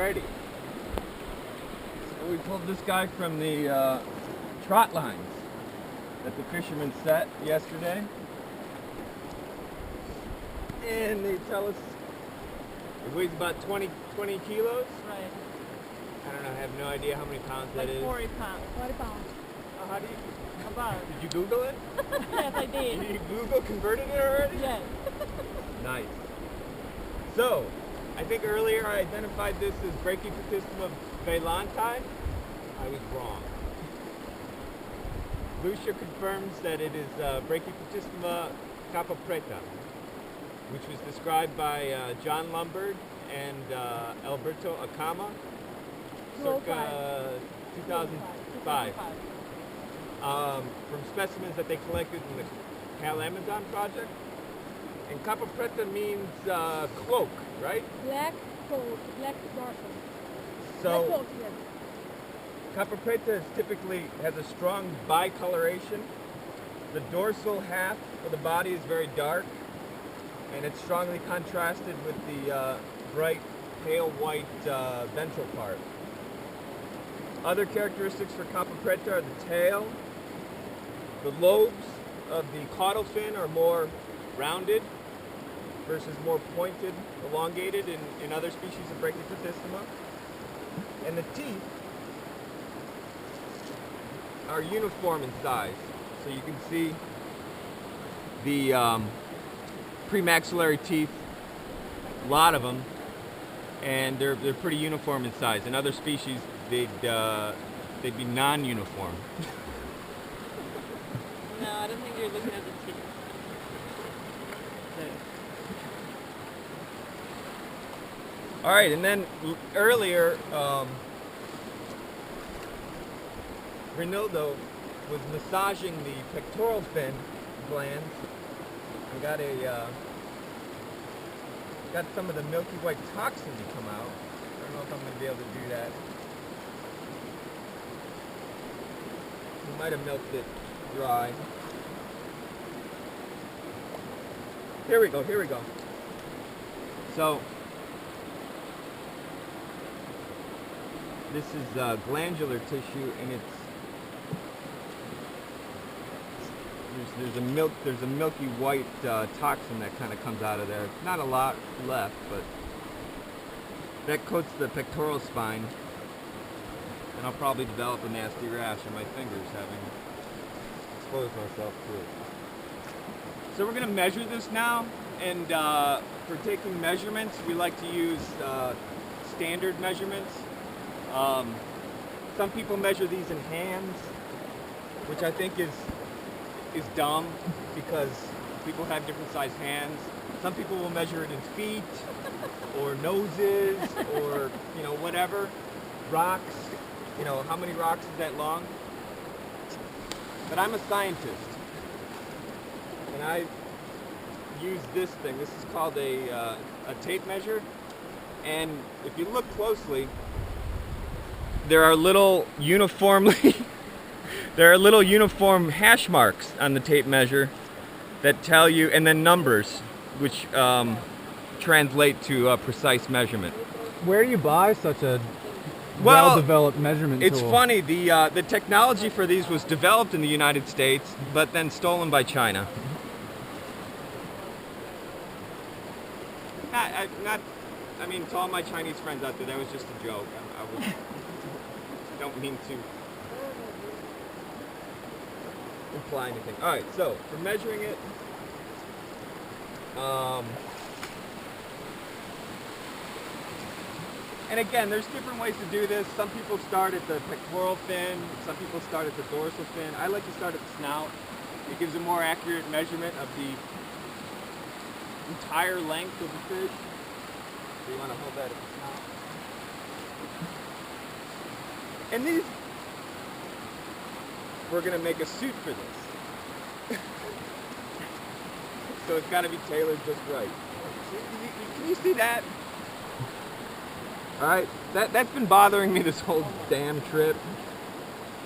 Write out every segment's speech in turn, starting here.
Alrighty. So we pulled this guy from the trot lines that the fishermen set yesterday. And they tell us it weighs about 20 kilos. Right. I don't know, I have no idea how many pounds Like that is. 40 pounds. 40 pounds. How do you... About. Did you Google it? Yes, I did. Did you Google converted it already? Yes. Nice. So, I think earlier I identified this as Brachyplatystoma veilanti. I was wrong. Lucia confirms that it is Brachyplatystoma capapretum, which was described by John Lombard and Alberto Acama circa 2005. From specimens that they collected in the Cal Amazon project. And capapretum means cloak, right? Black coat, black dorsal. So Black coat, yes. capapretum typically has a strong bicoloration. The dorsal half of the body is very dark, and it's strongly contrasted with the bright, pale white ventral part. Other characteristics for capapretum are the tail. The lobes of the caudal fin are more rounded versus more pointed, elongated in other species of Brachyplatystoma. And the teeth are uniform in size. So you can see the premaxillary teeth, a lot of them, and they're pretty uniform in size. In other species, they'd be non-uniform. No, I don't think you're looking at the teeth. All right, and then earlier, Rinaldo was massaging the pectoral fin glands and got some of the milky white toxin to come out. I don't know if I'm going to be able to do that. We might have milked it dry. Here we go. So, this is glandular tissue, and there's a milky white toxin that kind of comes out of there. Not a lot left, but that coats the pectoral spine, and I'll probably develop a nasty rash on my fingers having exposed myself to it. So we're going to measure this now, and for taking measurements, we like to use standard measurements. Some people measure these in hands, which I think is dumb because people have different sized hands. Some people will measure it in feet or noses or whatever. Rocks, how many rocks is that long? But I'm a scientist, and I use this thing. This is called a tape measure, and if you look closely, there are little uniform hash marks on the tape measure that tell you, and then numbers, which translate to a precise measurement. Where do you buy such a well-developed measurement tool? It's funny, the technology for these was developed in the United States, but then stolen by China. To all my Chinese friends out there, that was just a joke. I don't mean to imply anything. All right, so for measuring it, and again, there's different ways to do this. Some people start at the pectoral fin, some people start at the dorsal fin. I like to start at the snout. It gives a more accurate measurement of the entire length of the fish. So you want to hold that at the snout. And these, we're going to make a suit for this. So it's got to be tailored just right. Can you see that? Alright, that's been bothering me this whole damn trip.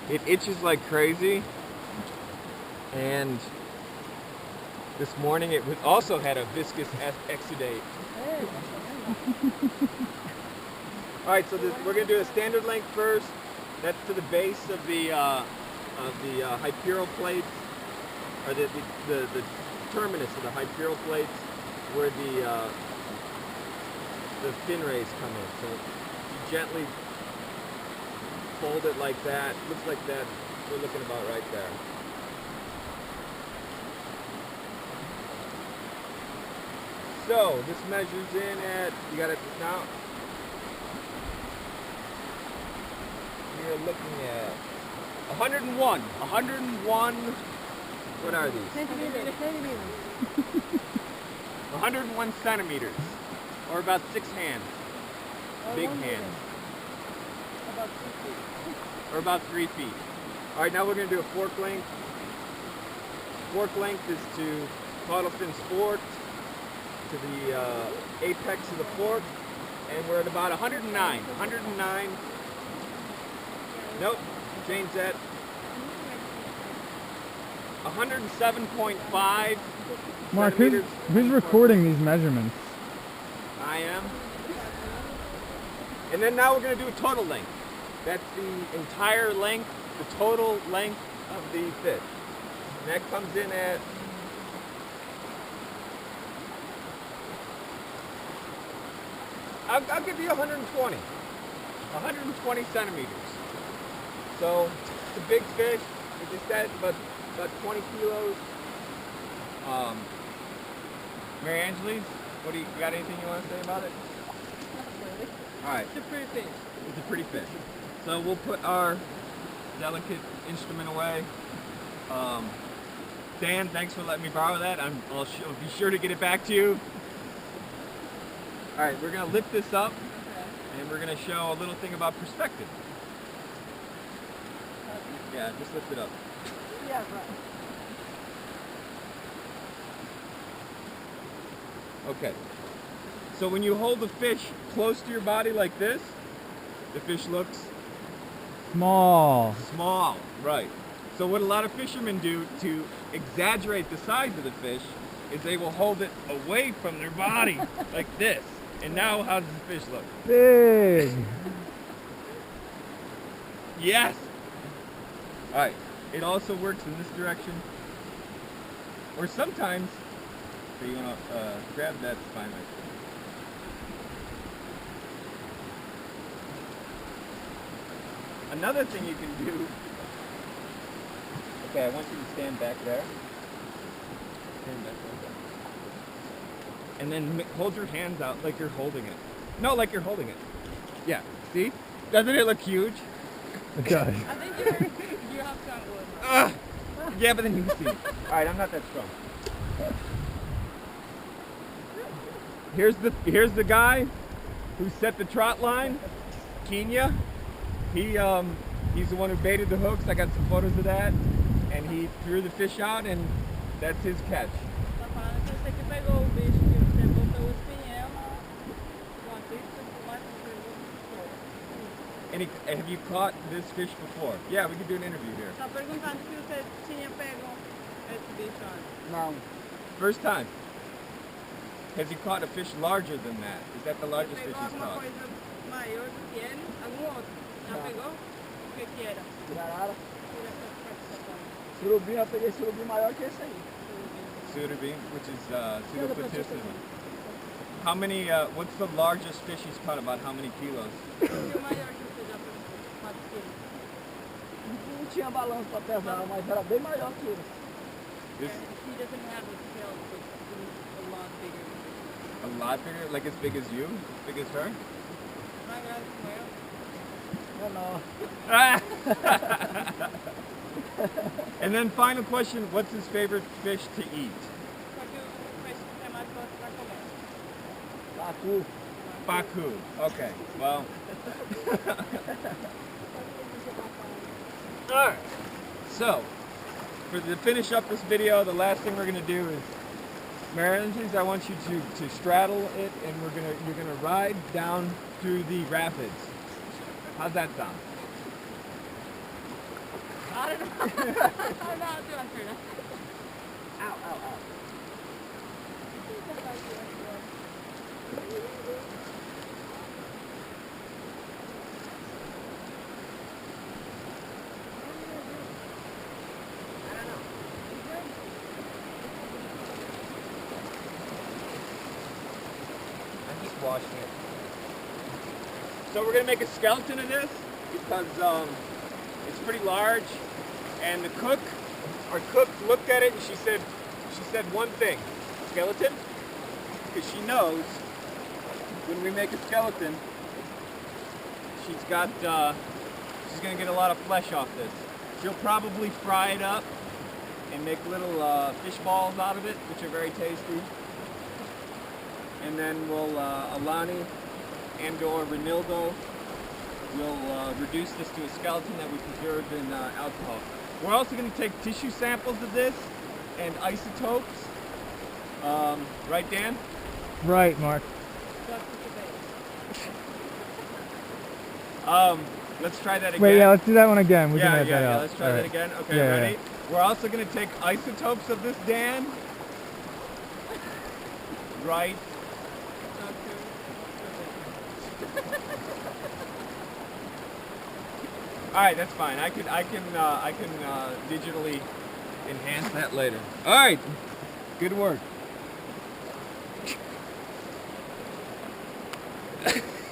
It itches like crazy. And this morning it also had a viscous exudate. All right, so we're going to do a standard length first. That's to the base of the hyperal plates, or the terminus of the hyperal plates, where the fin rays come in. So you gently fold it like that. Looks like that. We're looking about right there. So this measures in at, you got it now. We're looking at 101. 101. What are these? Centimeters. 101 centimeters, or about 6 hands. Big hands. About 2 feet. Or about 3 feet. All right, now we're going to do a fork length. Fork length is to caudal fins forked to the apex of the fork, and we're at about 109. 109. Nope, change that. 107.5 Mark, centimeters. who's recording these measurements? I am. And then now we're going to do a total length. That's the entire length, the total length of the fish. And that comes in at I'll give you 120. 120 centimeters. So it's a big fish. As you said, about 20 kilos. Mary Angeles, what do you got? Anything you want to say about it? All right. It's a pretty fish. It's a pretty fish. So we'll put our delicate instrument away. Dan, thanks for letting me borrow that. I'll be sure to get it back to you. All right, we're going to lift this up, and we're going to show a little thing about perspective. Yeah, just lift it up. Yeah, right. Okay. So when you hold the fish close to your body like this, the fish looks Small. small, right. So what a lot of fishermen do to exaggerate the size of the fish is they will hold it away from their body like this. And now how does the fish look? Big. Yes! Alright, it also works in this direction. Or sometimes, so you want to grab that spine right there. Another thing you can do, okay, I want you to stand back there. Stand back there. And then hold your hands out like you're holding it. No, like you're holding it. Yeah, see? Doesn't it look huge? It does. I think you have strong wood. Yeah, but then you can see. Alright, I'm not that strong. Here's the guy who set the trot line, Kenya. He's the one who baited the hooks. I got some photos of that. And he threw the fish out, and that's his catch. Tá falando que você que pegou o bicho que você botou o espinhel com a pizza, mais And have you caught this fish before? Yeah, we could do an interview here. Tá perguntando se você tinha pego esse bicho antes. Não. First time. Has he caught a fish larger than that? Is that the largest Você fish pegou he's alguma caught? coisa maior do que ele? Algum outro? Já pegou? O que era? Garara. Tira essa participação. Surubim, eu peguei surubim maior que esse aí. Surubim, which is Brachyplatystoma. How many, what's the largest fish he's caught? About how many kilos? E o maior que você já pegou? Quantos quilos? Não tinha balanço para pesar, mas era bem maior que ele. This, He doesn't have a tail, but it's a lot bigger. a lot bigger? Like as big as you? As big as her? Mais grande que o meu. Não, não. And then final question, what's his favorite fish to eat? Só que o peixe que tem mais gosto pra comer. Pacu. Baku. Okay, well. Alright. So, to finish up this video, the last thing we're going to do is, Mary Angeles, I want you to straddle it, and you're gonna ride down through the rapids. How's that sound? I don't know. I'm not doing for that. Ow, ow, ow. washing it. So we're gonna make a skeleton of this because it's pretty large, and our cook looked at it and she said one thing, skeleton, because she knows when we make a skeleton, she's gonna get a lot of flesh off this. She'll probably fry it up and make little fish balls out of it, which are very tasty. And then we'll, Alani and or Renildo will reduce this to a skeleton that we preserved in alcohol. We're also going to take tissue samples of this and isotopes. Right, Dan? Right, Mark. Let's try that again. Wait, yeah, let's do that one again. We can edit that yeah, out. let's try All that right. again. Okay, Yeah, ready? yeah. We're also going to take isotopes of this, Dan. Right. All right, that's fine. I can digitally enhance that later. All right, good work.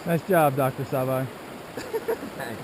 Nice job, Dr. Sabai. Thanks.